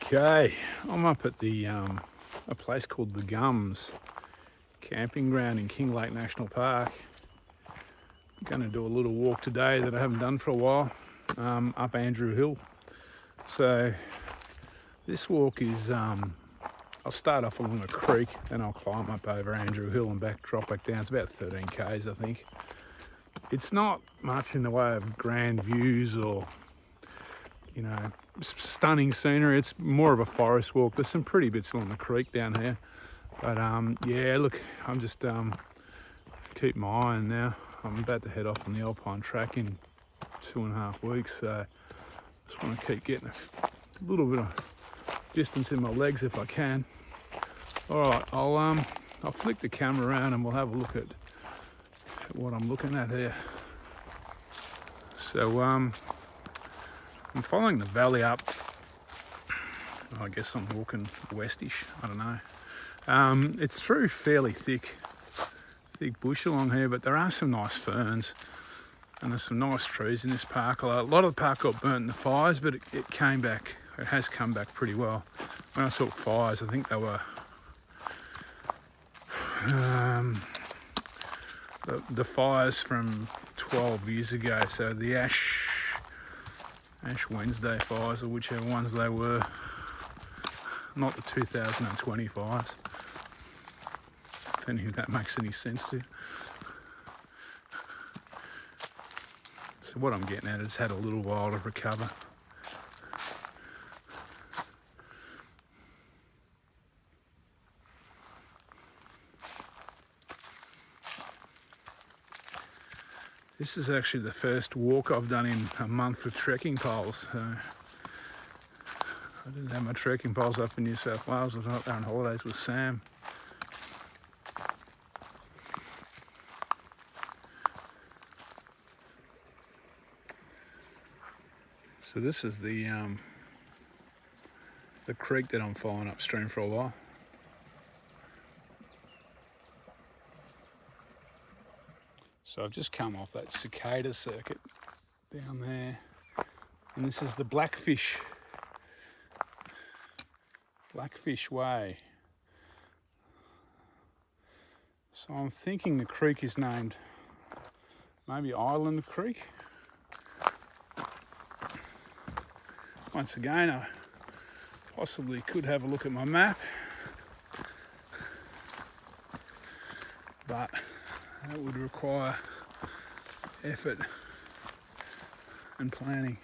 Okay, I'm up at the a place called the Gums camping ground in Kinglake National Park. I'm going to do a little walk today that I haven't done for a while, up Andrew Hill. So this walk is, I'll start off along a creek, then I'll climb up over Andrew Hill and drop back down. It's about 13 k's, I think. It's not much in the way of grand views or, stunning scenery. It's more of a forest walk. There's some pretty bits along the creek down here. But yeah, look, I'm just keep my eye on now. I'm about to head off on the Alpine track in 2.5 weeks. So just want to keep getting a little bit of distance in my legs if I can. All right, I'll flick the camera around and we'll have a look at what I'm looking at here. So I'm following the valley up. I guess I'm walking westish, I don't know. It's through fairly thick bush along here, but there are some nice ferns and there's some nice trees in this park. A lot of the park got burnt in the fires, but it came back. It has come back pretty well. When I saw fires, I think they were the fires from 12 years ago. So the Ash Wednesday fires, or whichever ones they were, not the 2020 fires. If any of that makes any sense to you. So what I'm getting at is had a little while to recover. This is actually the first walk I've done in a month with trekking poles. So I didn't have my trekking poles up in New South Wales. I was out there on holidays with Sam. So this is the creek that I'm following upstream for a while. So I've just come off that cicada circuit down there, and this is the Blackfish Way. So I'm thinking the creek is named maybe Island Creek. Once again, I possibly could have a look at my map, but that would require effort and planning.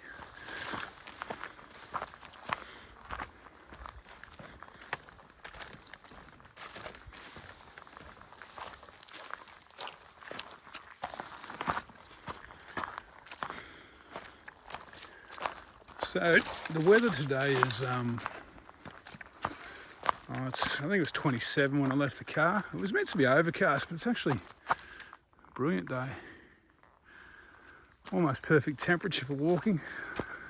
So the weather today is, I think it was 27 when I left the car. It was meant to be overcast, but it's actually a brilliant day. Almost perfect temperature for walking,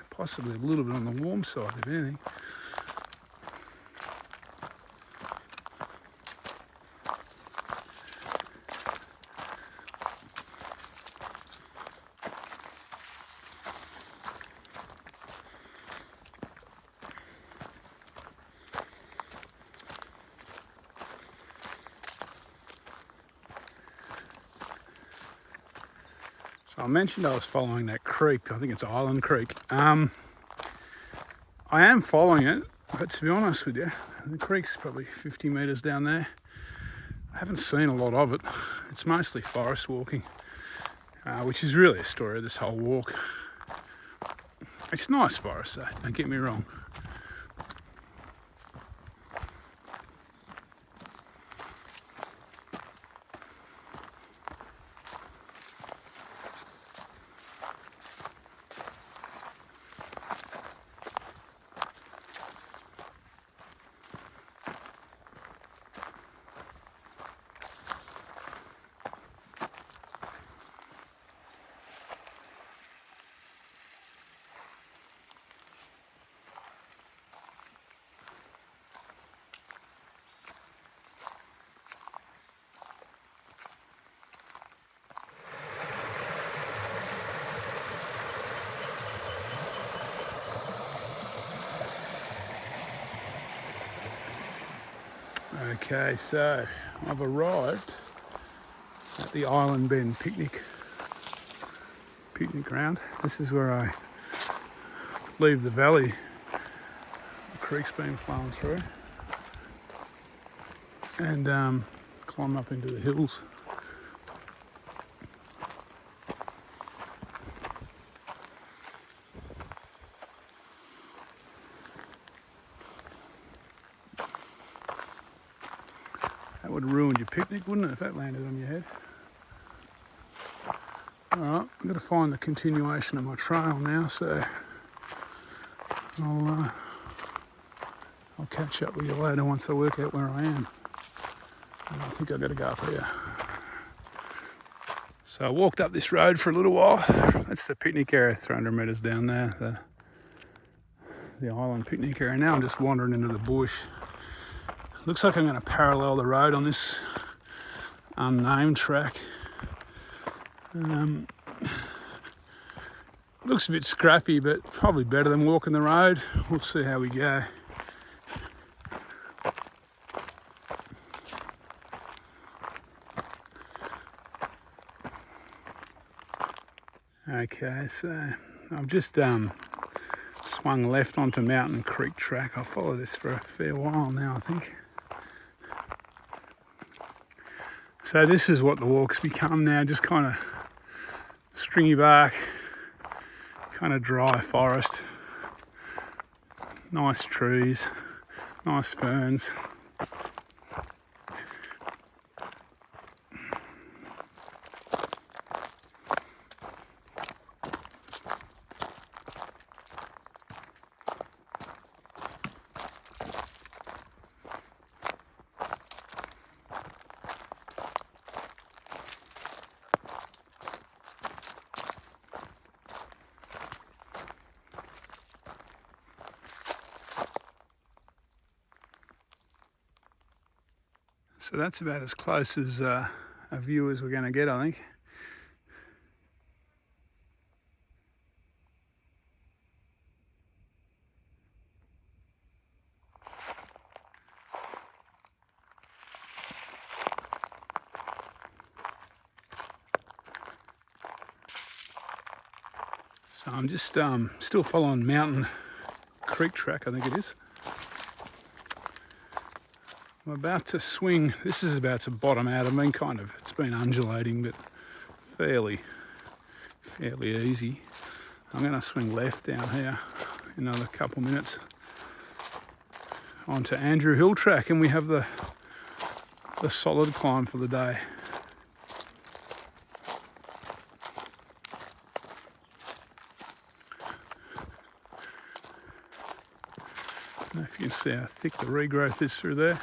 possibly a little bit on the warm side if anything. So I mentioned I was following that creek. I think it's Island Creek. I am following it, but to be honest with you, the creek's probably 50 metres down there. I haven't seen a lot of it. It's mostly forest walking, which is really a story of this whole walk. It's nice forest though, don't get me wrong. Okay, so I've arrived at the Island Bend picnic ground. This is where I leave the valley. The creek's been flowing through, and climb up into the hills. That would have ruined your picnic, wouldn't it, if that landed on your head? Alright, I've got to find the continuation of my trail now, so I'll catch up with you later once I work out where I am. I think I've got to go up here. So I walked up this road for a little while. That's the picnic area, 300 metres down there, the island picnic area. Now I'm just wandering into the bush. Looks like I'm going to parallel the road on this unnamed track. Looks a bit scrappy, but probably better than walking the road. We'll see how we go. Okay, so I've just swung left onto Mountain Creek track. I'll follow this for a fair while now, I think. So this is what the walk's become now, just kind of stringy bark, kind of dry forest, nice trees, nice ferns. So that's about as close as a view as we're going to get, I think. So I'm just still following Mountain Creek track, I think it is. I'm about to swing. This is about to bottom out. It's been undulating, but fairly easy. I'm going to swing left down here in another couple minutes onto Andrew Hill track, and we have the solid climb for the day. I don't know if you can see how thick the regrowth is through there.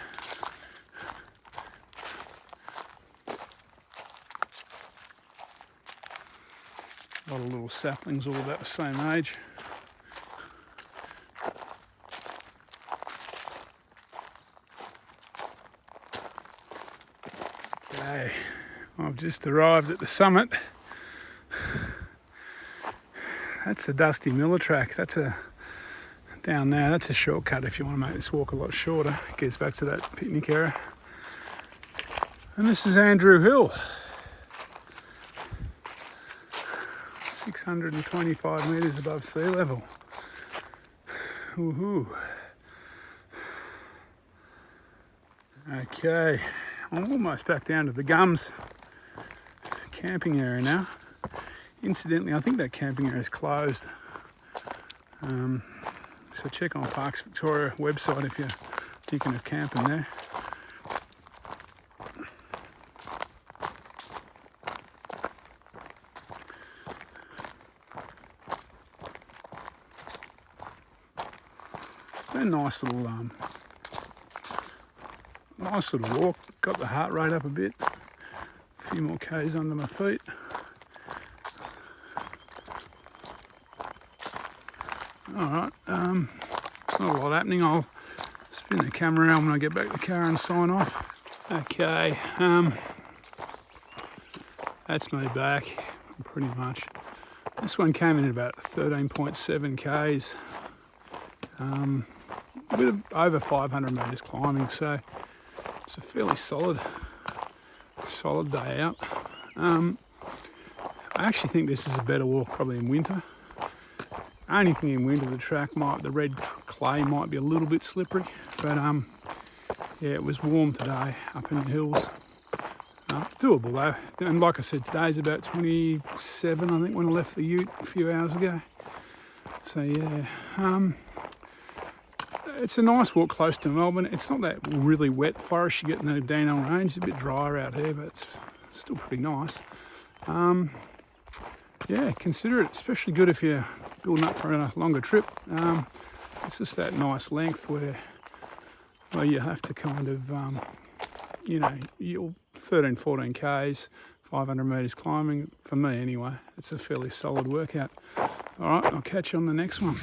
A lot of little saplings, all about the same age. Okay, I've just arrived at the summit. That's the Dusty Miller track. Down there, that's a shortcut if you want to make this walk a lot shorter. It gets back to that picnic area. And this is Andrew Hill. 625 metres above sea level. Woohoo. Okay, I'm almost back down to the Gums camping area now. Incidentally, I think that camping area is closed. So check on Parks Victoria website if you're thinking of camping there. A nice little walk. Got the heart rate up a bit. A few more k's under my feet. Alright, not a lot happening. I'll spin the camera around when I get back to the car and sign off. Okay, that's me back, pretty much. This one came in at about 13.7 k's. A bit of over 500 metres climbing, so It's a fairly solid day out. I actually think this is a better walk probably in winter. Only thing in winter, the red clay might be a little bit slippery, but yeah, it was warm today up in the hills. Doable though, and like I said, today's about 27, I think, when I left the ute a few hours ago. So yeah, it's a nice walk close to Melbourne. It's not that really wet forest you get in the Dandenong Range. It's a bit drier out here, but it's still pretty nice. Yeah, consider it, especially good if you're building up for a longer trip. It's just that nice length where you have to kind of, you know, you're 13, 14 Ks, 500 metres climbing. For me anyway, it's a fairly solid workout. All right, I'll catch you on the next one.